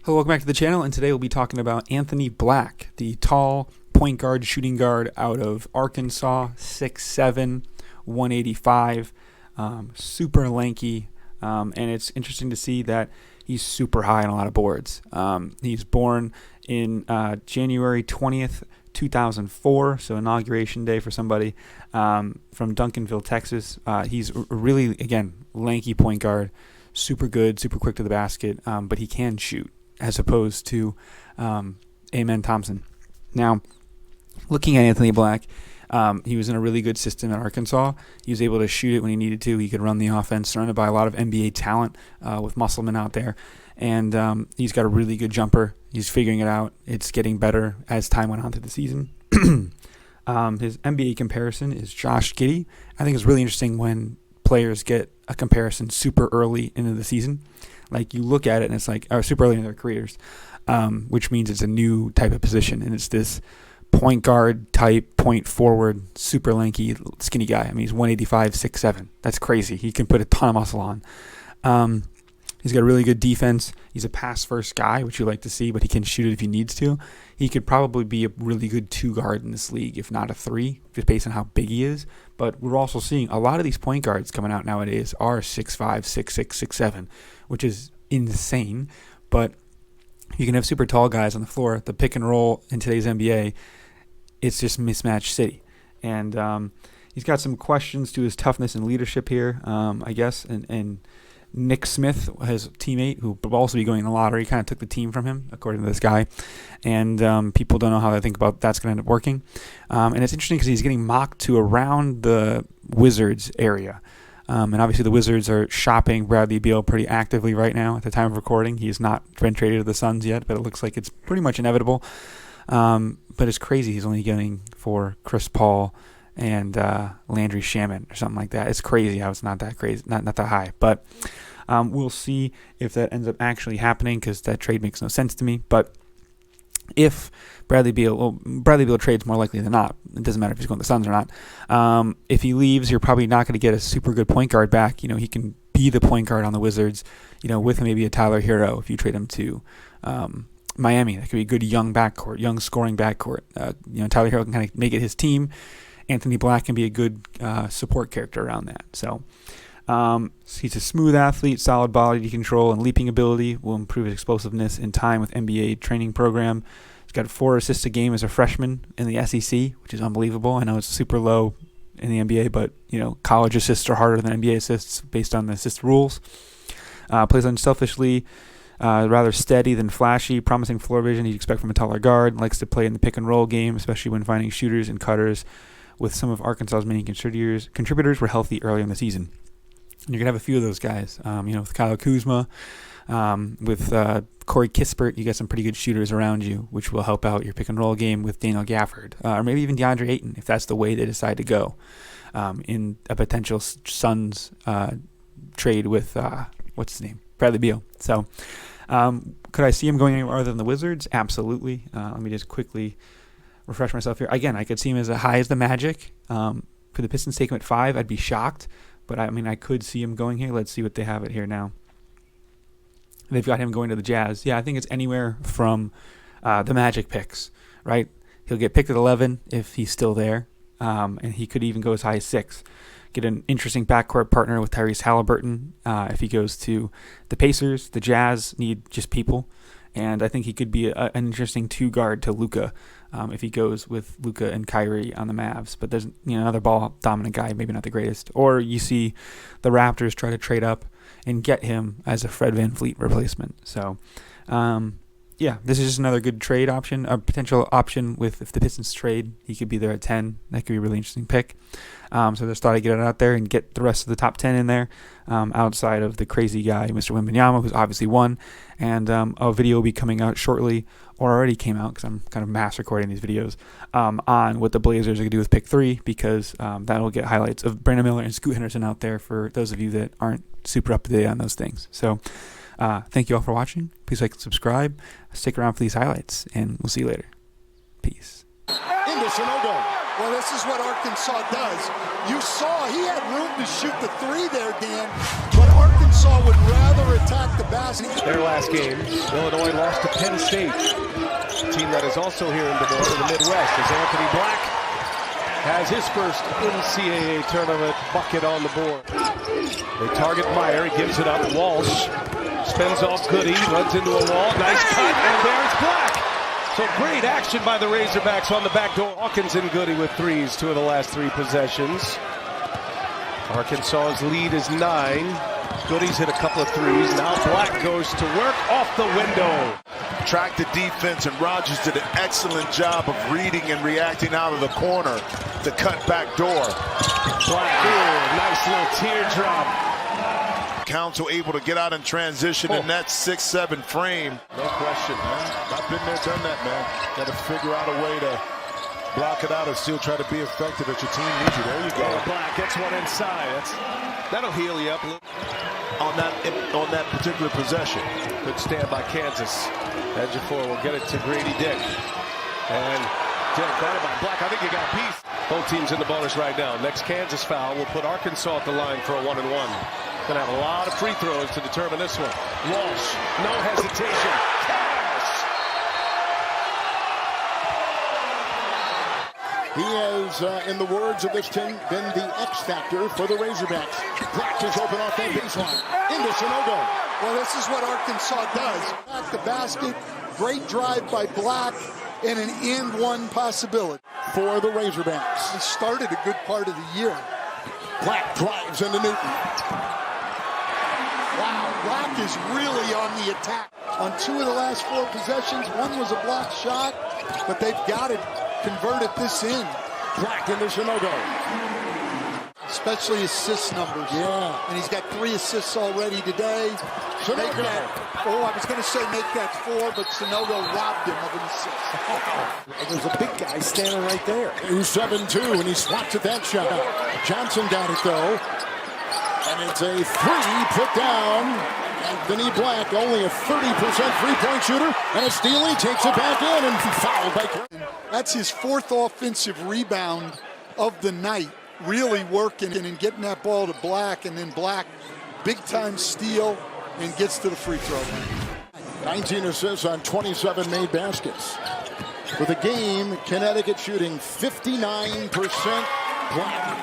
Hello, welcome back to the channel, and today we'll be talking about Anthony Black, the tall point guard, shooting guard out of Arkansas, 6'7", 185, super lanky, and it's interesting to see that he's super high on a lot of boards. He's born in January 20th, 2004, so inauguration day for somebody, from Duncanville, Texas. He's a really, again, lanky point guard, super good, super quick to the basket, but he can shoot, as opposed to Amen Thompson. Now, looking at Anthony Black, he was in a really good system at Arkansas. He was able to shoot it when he needed to. He could run the offense, surrounded by a lot of NBA talent with Musselman out there. And he's got a really good jumper. He's figuring it out. It's getting better as time went on through the season. His NBA comparison is Josh Giddey. I think it's really interesting when players get a comparison super early into the season. Like, you look at it and it's like, or super early in their careers, which means it's a new type of position. And it's this point guard type, point forward, super lanky, skinny guy. I mean, he's 185, 6'7". That's crazy. He can put a ton of muscle on. He's got a really good defense. He's a pass-first guy, which you like to see, but he can shoot it if he needs to. He could probably be a really good 2-guard in this league, if not a 3, just based on how big he is. But we're also seeing a lot of these point guards coming out nowadays are 6'5", 6'6", 6'7", which is insane. But you can have super tall guys on the floor. The pick and roll in today's NBA, it's just mismatch city. And he's got some questions to his toughness and leadership here, I guess. And Nick Smith, his teammate, who will also be going in the lottery, kind of took the team from him, according to this guy. And people don't know how they think about that's going to end up working. And it's interesting because he's getting mocked to around the Wizards area. And obviously the Wizards are shopping Bradley Beal pretty actively right now at the time of recording. He's not been traded to the Suns yet, but it looks like it's pretty much inevitable. But it's crazy he's only getting for Chris Paul and Landry Shamet or something like that. It's crazy how it's not that crazy, not that high. But we'll see if that ends up actually happening, because that trade makes no sense to me. But if Bradley Beal trades more likely than not. It doesn't matter if he's going to the Suns or not. If he leaves, you're probably not going to get a super good point guard back. You know, he can be the point guard on the Wizards, you know, with maybe a Tyler Hero if you trade him to Miami. That could be a good young backcourt, young scoring backcourt. You know, Tyler Hero can kind of make it his team. Anthony Black can be a good support character around that. So he's a smooth athlete, solid body control and leaping ability, will improve his explosiveness in time with NBA training program. He's got 4 assists a game as a freshman in the SEC, which is unbelievable. I know it's super low in the NBA, but you know, college assists are harder than NBA assists based on the assist rules. Plays unselfishly, rather steady than flashy, promising floor vision you'd expect from a taller guard. Likes to play in the pick and roll game, especially when finding shooters and cutters. With some of Arkansas's many contributors were healthy early in the season. And you're going to have a few of those guys. You know, with Kyle Kuzma, with Corey Kispert, you got some pretty good shooters around you, which will help out your pick and roll game with Daniel Gafford. Or maybe even DeAndre Ayton, if that's the way they decide to go in a potential Suns trade with, what's his name? Bradley Beal. So could I see him going anywhere other than the Wizards? Absolutely. Let me just quickly refresh myself here. Again, I could see him as high as the Magic. Could the Pistons take him at 5? I'd be shocked. But, I mean, I could see him going here. Let's see what they have it here now. They've got him going to the Jazz. Yeah, I think it's anywhere from the Magic picks, right? He'll get picked at 11 if he's still there. And he could even go as high as 6. Get an interesting backcourt partner with Tyrese Halliburton if he goes to the Pacers. The Jazz need just people. And I think he could be an interesting 2-guard to Luka if he goes with Luka and Kyrie on the Mavs. But there's another ball-dominant guy, maybe not the greatest. Or you see the Raptors try to trade up and get him as a Fred VanVleet replacement. So, yeah, this is just another good trade option, a potential option with if the Pistons trade, he could be there at 10. That could be a really interesting pick. So just thought I'd get it out there and get the rest of the top 10 in there outside of the crazy guy, Mr. Wembanyama, who's obviously won. And a video will be coming out shortly, or already came out because I'm kind of mass recording these videos, on what the Blazers are going to do with pick 3, because that'll get highlights of Brandon Miller and Scoot Henderson out there for those of you that aren't super up to date on those things. So thank you all for watching. Please like and subscribe. Stick around for these highlights, and we'll see you later. Peace. Well, this is what Arkansas does. You saw he had room to shoot the 3 there, Dan, but Arkansas Arkansas would rather attack the basket. Their last game, Illinois lost to Penn State. A team that is also here in Des Moines in the Midwest as Anthony Black has his first NCAA tournament bucket on the board. They target Meyer, he gives it up. Walsh spins off Goody, runs into a wall. Nice cut, and there's Black. So great action by the Razorbacks on the back door. Hawkins and Goody with threes, 2 of the last 3 possessions. Arkansas's lead is 9. Goody's hit a couple of threes. Now Black goes to work off the window. Tracked the defense, and Rogers did an excellent job of reading and reacting out of the corner to cut back door. Black, nice little teardrop. Council able to get out in transition in that 6-7 frame. No question, man. I've been there, done that, man. Got to figure out a way to block it out and still try to be effective if your team needs you. There you go. Black gets one inside. That'll heal you up a little. On that particular possession. Good stand by Kansas. Ejiofor will get it to Grady Dick. And Dick guarded by Black. I think you got a piece. Both teams in the bonus right now. Next Kansas foul will put Arkansas at the line for a 1-and-1. Gonna have a lot of free throws to determine this one. Walsh, no hesitation. Cash! He has, in the words of this team, been the X factor for the Razorbacks. Black is open off that baseline. Into Sanogo. Well, this is what Arkansas does. Back the basket, great drive by Black, and an and-one possibility for the Razorbacks. They started a good part of the year. Black drives into Newton. Wow, Black is really on the attack. On 2 of the last 4 possessions, 1 was a block shot, but they've got to convert it this end. Black into Sanogo. Especially assist numbers. Yeah. And he's got 3 assists already today. Sanogo. I was going to say make that 4, but Sanogo robbed him of an assist. There's a big guy standing right there. 7-2, and he swats at that shot. Johnson got it, though. And it's a 3 put down. Anthony Black, only a 30% three-point shooter, and a steal. He takes it back in and fouled by Curry. That's his 4th offensive rebound of the night. Really working and getting that ball to Black, and then Black, big-time steal, and gets to the free throw line. 19 assists on 27 made baskets. For the game, Connecticut shooting 59%. Black